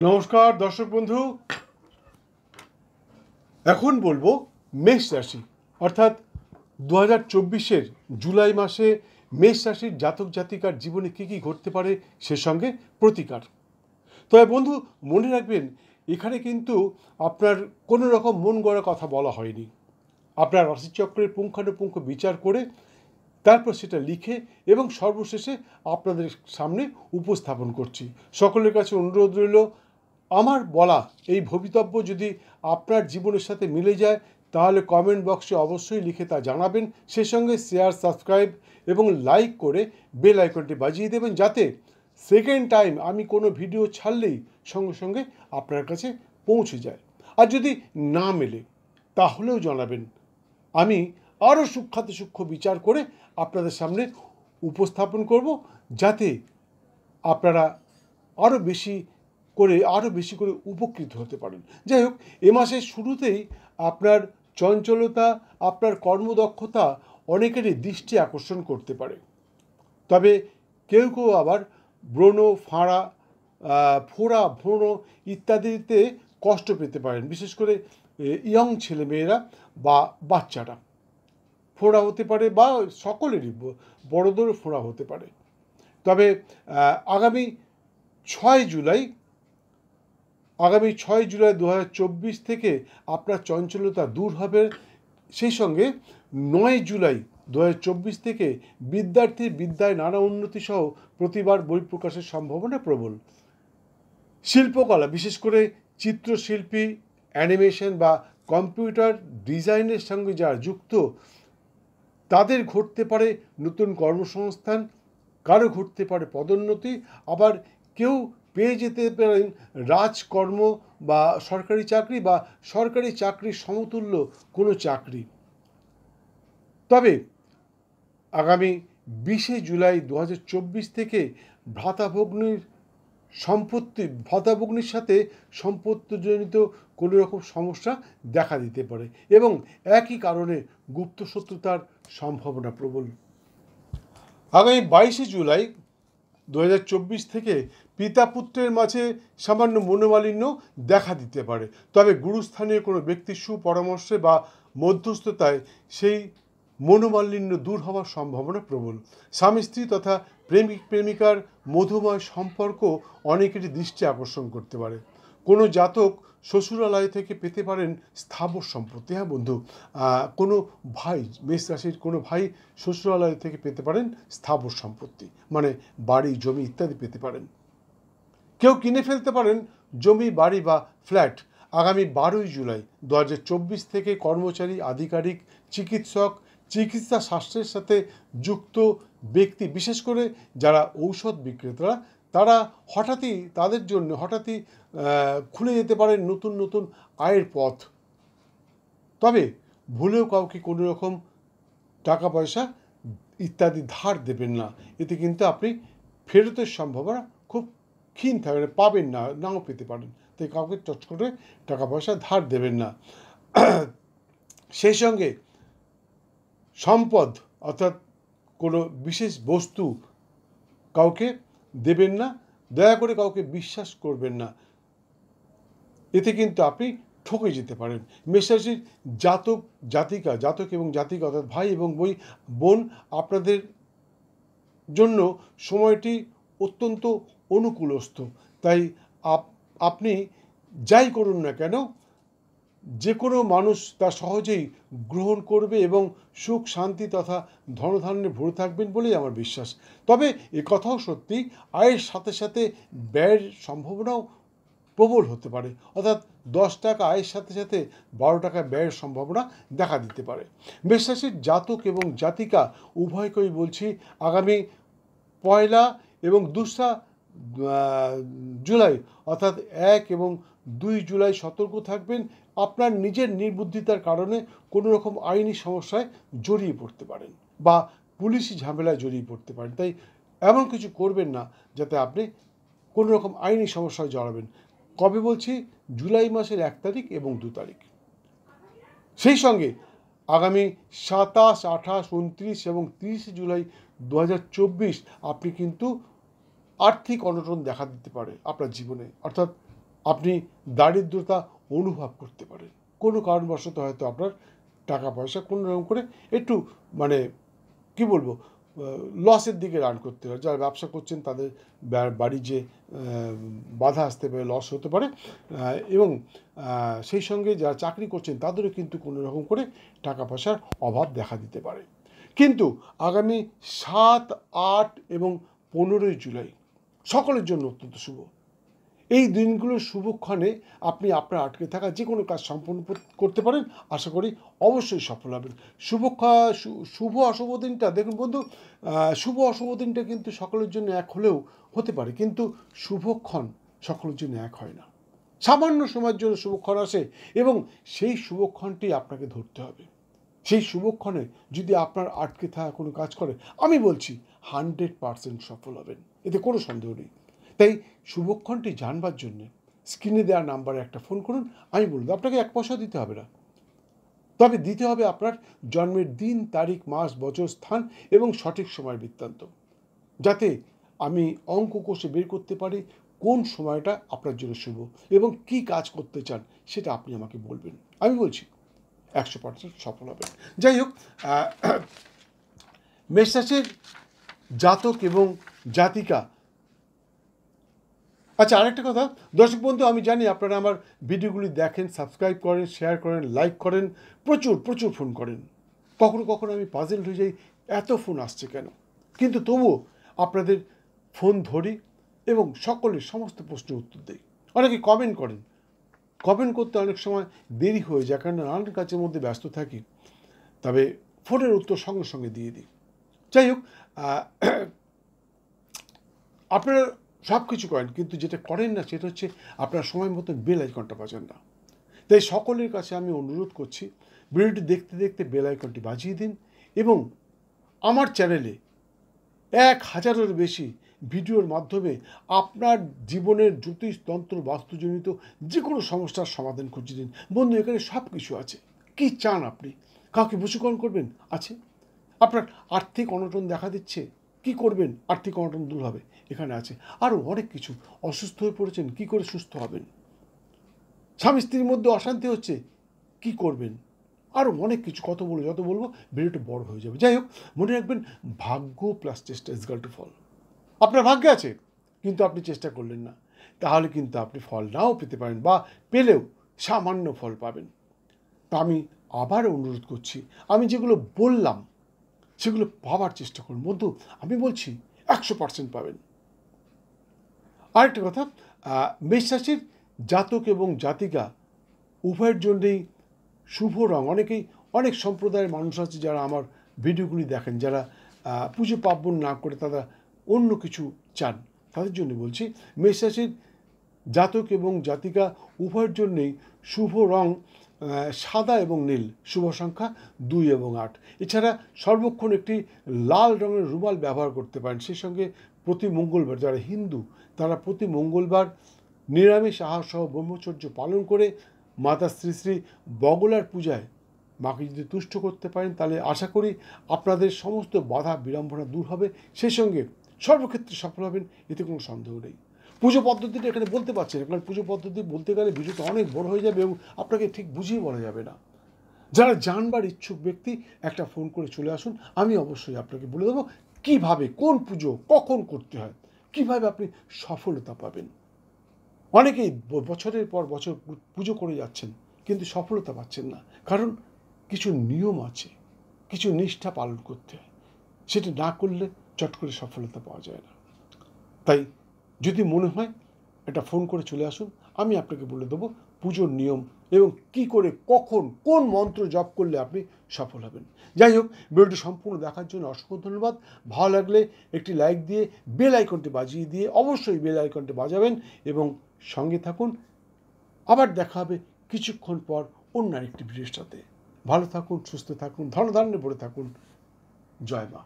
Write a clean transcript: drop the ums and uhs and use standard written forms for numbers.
নমস্কার দর্শক বন্ধু। এখন বলবো মেষ রাশি অর্থাৎ 2024-এর জুলাই মাসে মেষ রাশির জাতক জাতিকার জীবনে কী কী ঘটতে পারে সে সঙ্গে প্রতিকার। তবে বন্ধু মনে রাখবেন, এখানে কিন্তু আপনার কোনো রকম মন গড়া কথা বলা হয়নি। আপনার রাশিচক্রের পুঙ্খানুপুঙ্খ বিচার করে তারপর সেটা লিখে এবং সর্বশেষে আপনাদের সামনে উপস্থাপন করছি। সকলের কাছে অনুরোধ রইল, আমার বলা এই ভবিতব্য যদি আপনার জীবনের সাথে মিলে যায় তাহলে কমেন্ট বক্সে অবশ্যই লিখে তা জানাবেন। সে সঙ্গে শেয়ার, সাবস্ক্রাইব এবং লাইক করে বেল আইকনটি বাজিয়ে দেবেন, যাতে সেকেন্ড টাইম আমি কোনো ভিডিও ছাড়লেই সঙ্গে সঙ্গে আপনার কাছে পৌঁছে যায়। আর যদি না মেলে তাহলেও জানাবেন, আমি আরও সূক্ষ্ম বিচার করে আপনাদের সামনে উপস্থাপন করব, যাতে আপনারা আরও বেশি করে উপকৃত হতে পারেন। যাই হোক, এ মাসের শুরুতেই আপনার চঞ্চলতা, আপনার কর্মদক্ষতা অনেকেরই দৃষ্টি আকর্ষণ করতে পারে। তবে কেউ কেউ আবার ব্রণ, ফোড়া, ব্রণ ইত্যাদিতে কষ্ট পেতে পারেন, বিশেষ করে ইয়ং ছেলেমেয়েরা বা বাচ্চারা। ফোড়া হতে পারে বা সকলেরই, বড়দেরও ফোড়া হতে পারে। তবে আগামী 6 জুলাই 2024 থেকে আপনার চঞ্চলতা দূর হবে। সেই সঙ্গে 9 জুলাই 2024 থেকে বিদ্যার্থীর বিদ্যায় নানা উন্নতি সহ প্রতিবার বই প্রকাশের সম্ভাবনা প্রবল। শিল্পকলা, বিশেষ করে চিত্রশিল্পী, অ্যানিমেশন বা কম্পিউটার ডিজাইনের সঙ্গে যারা যুক্ত তাদের ঘটতে পারে নতুন কর্মসংস্থান, কারো ঘটতে পারে পদোন্নতি, আবার কেউ পেয়ে যেতে পারেন রাজকর্ম বা সরকারি চাকরি বা সরকারি চাকরির সমতুল্য কোনো চাকরি। তবে আগামী 20 জুলাই 2024 থেকে ভ্রাতাভগ্নির সাথে সম্পত্তিজনিত কোনো রকম সমস্যা দেখা দিতে পারে এবং একই কারণে গুপ্ত শত্রুতার সম্ভাবনা প্রবল। আগামী 22 জুলাই 2024 থেকে পিতা পুত্রের মাঝে সামান্য মনোমালিন্য দেখা দিতে পারে। তবে গুরুস্থানীয় কোনো ব্যক্তির সুপরামর্শে বা মধ্যস্থতায় সেই মনোমালিন্য দূর হওয়ার সম্ভাবনা প্রবল। স্বামী স্ত্রী তথা প্রেমিক প্রেমিকার মধুময় সম্পর্ক অনেকেরই দৃষ্টি আকর্ষণ করতে পারে। কোনো জাতক শ্বশুরালয় থেকে পেতে পারেন স্থাবর সম্পত্তি। হ্যাঁ বন্ধু, কোনো ভাই, মেষ রাশির কোনো ভাই শ্বশুরালয় থেকে পেতে পারেন স্থাবর সম্পত্তি, মানে বাড়ি, জমি ইত্যাদি পেতে পারেন। কেউ কিনে ফেলতে পারেন জমি, বাড়ি বা ফ্ল্যাট। আগামী 12 জুলাই 2024 থেকে কর্মচারী, আধিকারিক, চিকিৎসক, চিকিৎসা শাস্ত্রের সাথে যুক্ত ব্যক্তি, বিশেষ করে যারা ঔষধ বিক্রেতারা, তারা তাদের জন্য হঠাৎই খুলে যেতে পারেন নতুন নতুন আয়ের পথ। তবে ভুলেও কাউকে কোনো রকম টাকা পয়সা ইত্যাদি ধার দেবেন না, এতে কিন্তু আপনি ফেরতের সম্ভাবনা খুব ক্ষীণ থাকবে, পাবেন না, নাও পেতে পারেন। তাই কাউকে টচ করে টাকা পয়সা ধার দেবেন না। সেই সঙ্গে সম্পদ অর্থাৎ কোনো বিশেষ বস্তু কাউকে দেবেন না, দয়া করে কাউকে বিশ্বাস করবেন না, এতে কিন্তু আপনি ঠকে যেতে পারেন। মেষরাশির জাতক এবং জাতিকা অর্থাৎ ভাই এবং বোন, আপনাদের জন্য সময়টি অত্যন্ত অনুকূলস্থ। তাই আপনি যাই করুন না কেন, যে কোনো মানুষ তা সহজেই গ্রহণ করবে এবং সুখ, শান্তি তথা ধনধান্যে ভরে থাকবেন বলেই আমার বিশ্বাস। তবে এ কথাও সত্যি, আয়ের সাথে সাথে ব্যয়ের সম্ভাবনাও প্রবল হতে পারে। অর্থাৎ 10 টাকা আয়ের সাথে সাথে 12 টাকা ব্যয়ের সম্ভাবনা দেখা দিতে পারে। মেষরাশির জাতক এবং জাতিকা উভয়কেই বলছি, আগামী 1 এবং 2 জুলাই অর্থাৎ 1 এবং 2 জুলাই সতর্ক থাকবেন। আপনার নিজের নির্বুদ্ধিতার কারণে কোনো রকম আইনি সমস্যায় জড়িয়ে পড়তে পারেন বা পুলিশি ঝামেলায় জড়িয়ে পড়তে পারেন। তাই এমন কিছু করবেন না যাতে আপনি কোনো রকম আইনি সমস্যায় জড়াবেন। কবে বলছি? জুলাই মাসের 1 তারিখ এবং 2 তারিখ। সেই সঙ্গে আগামী 27, 28, 29 এবং 30 জুলাই 2024 আপনি কিন্তু আর্থিক অনটন দেখা দিতে পারে আপনার জীবনে। অর্থাৎ আপনি দারিদ্রতা অনুভব করতে পারেন। কোনো কারণবশত হয়তো আপনার টাকা পয়সা কোনো রকম করে একটু মানে কি বলবো লসের দিকে রান করতে পারে। যারা ব্যবসা করছেন তাদের বাড়ি যে বাধা আসতে পারে, লস হতে পারে, এবং সেই সঙ্গে যারা চাকরি করছেন তাদেরও কিন্তু কোনো রকম করে টাকা পয়সার অভাব দেখা দিতে পারে। কিন্তু আগামী 7, 8 এবং 15ই জুলাই সকলের জন্য অত্যন্ত শুভ। এই দিনগুলোর শুভক্ষণে আপনি আপনার আটকে থাকা যে কোনো কাজ সম্পন্ন করতে পারেন। আশা করি অবশ্যই সফল হবেন। শুভ অশুভ দিনটা দেখুন বন্ধু, শুভ অশুভ দিনটা কিন্তু সকলের জন্য এক হলেও হতে পারে, কিন্তু শুভক্ষণ সকলের জন্য এক হয় না। সামান্য সময়ের জন্য শুভক্ষণ আসে এবং সেই শুভক্ষণটি আপনাকে ধরতে হবে। সেই শুভক্ষণে যদি আপনার আটকে থাকা কোনো কাজ করে, আমি বলছি 100% সফল হবেন, এতে কোনো সন্দেহ নেই। তাই শুভক্ষণটি জানবার জন্য স্ক্রিনে দেওয়া নাম্বারে একটা ফোন করুন। আমি বলবো আপনাকে 1 পয়সা দিতে হবে না, তবে দিতে হবে আপনার জন্মের দিন, তারিখ, মাস, বছর, স্থান এবং সঠিক সময় বৃত্তান্ত, যাতে আমি অঙ্ক কষে বের করতে পারি কোন সময়টা আপনার জন্য শুভ এবং কি কাজ করতে চান সেটা আপনি আমাকে বলবেন। আমি বলছি 100% সফল হবেন। যাই হোক, মেষ রাশির জাতক এবং জাতিকা। আচ্ছা, আরেকটা কথা দর্শক বন্ধু, আমি জানি আপনারা আমার ভিডিওগুলি দেখেন, সাবস্ক্রাইব করেন, শেয়ার করেন, লাইক করেন, প্রচুর ফোন করেন। কখনো কখনো আমি পাজেল হয়ে যাই, এত ফোন আসছে কেন, কিন্তু তবুও আপনাদের ফোন ধরি এবং সকলের সমস্ত প্রশ্নের উত্তর দিই। অনেকে কমেন্ট করেন, কমেন্ট করতে অনেক সময় দেরি হয়ে যায়, কারণ নানান কাজের মধ্যে ব্যস্ত থাকি, তবে ফোনের উত্তর সঙ্গে সঙ্গে দিয়ে দিই। যাই হোক, আপনারা সব কিছু করেন, কিন্তু যেটা করেন না সেটা হচ্ছে আপনার সময় মতো বেল আইকনটা বাজান না। তাই সকলের কাছে আমি অনুরোধ করছি, ভিডিওটি দেখতে দেখতে বেল আইকনটি বাজিয়ে দিন এবং আমার চ্যানেলে 1000-এর বেশি ভিডিওর মাধ্যমে আপনার জীবনের জ্যোতিষতন্ত্র বাস্তুজনিত যে কোনো সমস্যার সমাধান খুঁজে দিন। বন্ধু, এখানে সব কিছু আছে। কি চান আপনি? কাউকে বশীকরণ করবেন? আছে। আপনার আর্থিক অনটন দেখা দিচ্ছে, কি করবেন আর্থিক অনটন দূর হবে? এখানে আছে। আরও অনেক কিছু। অসুস্থ হয়ে পড়েছেন, কি করে সুস্থ হবেন? স্বামী স্ত্রীর মধ্যে অশান্তি হচ্ছে, কি করবেন? আরও অনেক কিছু। কত বলবো, যত বলবো ভিডিওটা বড় হয়ে যাবে। যাই হোক, মনে রাখবেন, ভাগ্য প্লাস চেষ্টা ইজ ইকুয়াল টু ফল। আপনার ভাগ্যে আছে, কিন্তু আপনি চেষ্টা করলেন না, তাহলে কিন্তু আপনি ফল নাও পেতে পারেন, বা পেলেও সামান্য ফল পাবেন। তা আমি আবার অনুরোধ করছি, আমি যেগুলো বললাম সেগুলো পাওয়ার চেষ্টা করুন বন্ধু। আমি বলছি 100% পাবেন। আরেকটা কথা, মেষ রাশির জাতক এবং জাতিকা উভয়ের জন্যেই শুভ রং। অনেক সম্প্রদায়ের মানুষ আছে যারা আমার ভিডিওগুলি দেখেন, যারা পুজো পার্বণ না করে তারা অন্য কিছু চান, তাদের জন্য বলছি মেষ রাশির জাতক এবং জাতিকা উভয়ের জন্যেই শুভ রং সাদা এবং নীল, শুভ সংখ্যা 2 এবং 8। এছাড়া সর্বক্ষণ একটি লাল রঙের রুমাল ব্যবহার করতে পারেন। সেই সঙ্গে প্রতি মঙ্গলবার, যারা হিন্দু তারা প্রতি মঙ্গলবার নিরামিষ আহার সহ ব্রহ্মচর্য পালন করে মাতা শ্রী শ্রী বগলার পূজায় মাকে যদি তুষ্ট করতে পারেন, তাহলে আশা করি আপনাদের সমস্ত বাধা বিড়ম্বনা দূর হবে, সেই সঙ্গে সর্বক্ষেত্রে সফল হবেন, এতে কোনো সন্দেহ নেই। পুজো পদ্ধতিটা এখানে বলতে পারছি না, কারণ পুজো পদ্ধতি বলতে গেলে ভিডিওটা অনেক বড় হয়ে যাবে এবং আপনাকে ঠিক বুঝিয়ে বলা যাবে না। যারা জানবার ইচ্ছুক ব্যক্তি একটা ফোন করে চলে আসুন, আমি অবশ্যই আপনাকে বলে দেবো কীভাবে, কোন পুজো কখন করতে হয়, কীভাবে আপনি সফলতা পাবেন। অনেকেই বছরের পর বছর পুজো করে যাচ্ছেন, কিন্তু সফলতা পাচ্ছেন না, কারণ কিছু নিয়ম আছে, কিছু নিষ্ঠা পালন করতে হয়, সেটা না করলে চট করে সফলতা পাওয়া যায় না। তাই যদি মনে হয় একটা ফোন করে চলে আসুন, আমি আপনাকে বলে দেবো পুজোর নিয়ম এবং কি করে কখন কোন মন্ত্র জপ করলে আপনি সফল হবেন। যাই হোক, ভিডিওটি সম্পূর্ণ দেখার জন্য অসংখ্য ধন্যবাদ। ভালো লাগলে একটি লাইক দিয়ে বেল আইকনটি বাজিয়ে দিয়ে অবশ্যই বেল আইকনটি বাজাবেন এবং সঙ্গে থাকুন। আবার দেখা হবে কিছুক্ষণ পর অন্য আরেকটি ভিডিওর সাথে। ভালো থাকুন, সুস্থ থাকুন, ধনধান্যে ভরে থাকুন। জয় মা।